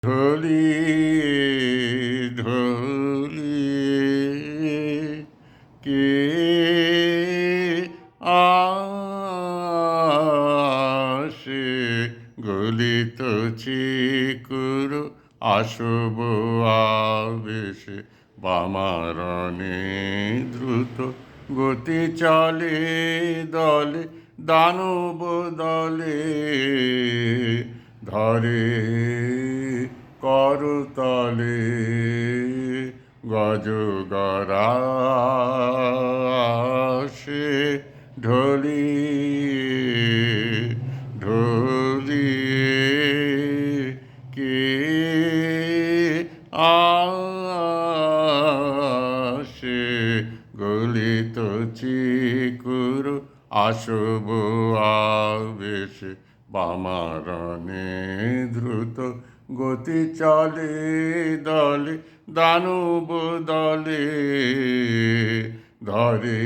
ঢলিয়ে ঢলিয়ে কে আসে গলিত চিকুর আসব আবেশে বামারণে দ্রুত গতি চলে দলে দানব দলে ধরে করতলে গজগরাসে ঢলিয়ে ঢলিয়ে কে আসে গলিত চিকুর আসব আবেশে বামারণে দ্রুত গতি চলে দলে দানব দলে ধরে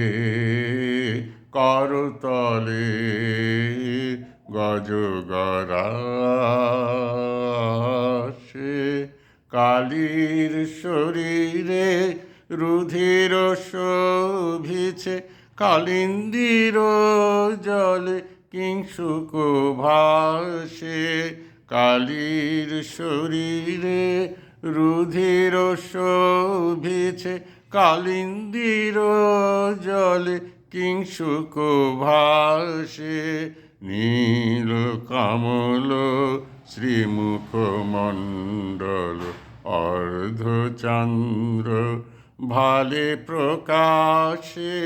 করতলে গজগরাসে কালীর শরীরে রুধির শোভিছে কালিন্দীর জলে কিংশুক ভাসে কালীর শরীরে রুধির শোভিছে কালিন্দীর জলে কিংশুক ভাসে নীল কমল শ্রীমুখমণ্ডল অর্ধচন্দ্র ভালে প্রকাশে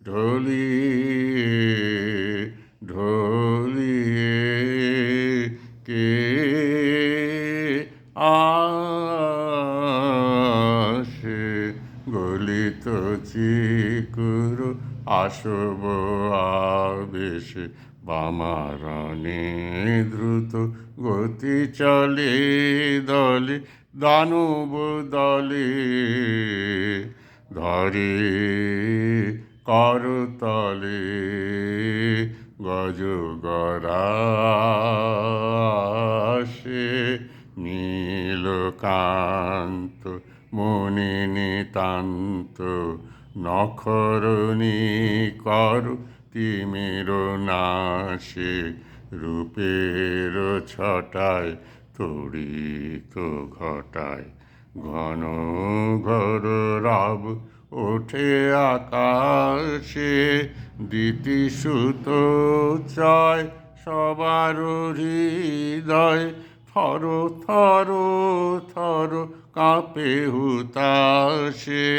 ঢলিয়ে ঢলিয়ে কে আসে গলিত চিকুর আসব আবেশে বামারণে দ্রুত গতি চলে দলে দানব দলে ধরে করতলে গজগরাসে নীলকান্ত মণি নিতান্ত নখরণী কর তিমির নাশে রূপের ছটায় তড়িত ঘটায় ঘন ঘোর রব ওঠে আকাশে দিতিসুত চয় সবার হৃদয় থর থর থর কাঁপে হুতাশে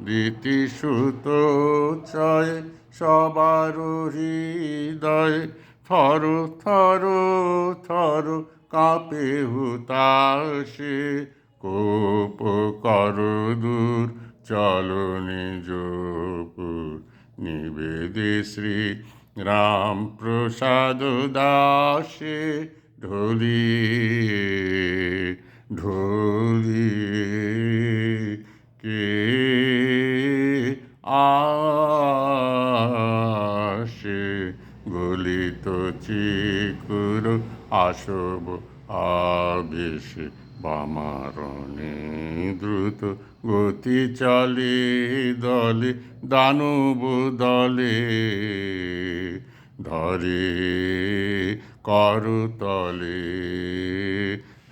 দিতিসুত চয় সবার হৃদয় থর থর থর কাঁপে হুতাশে কোপ কর দূর চলো নিজপুর নিবেদে শ্রী রাম প্রসাদ দাসে ঢলিয়ে ঢলিয়ে কে আসে গলিত চিকুর আসব আবেশে বামারণে দ্রুত গতি চলে দলে দানব দলে ধরে করতলে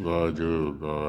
গজগরাসে।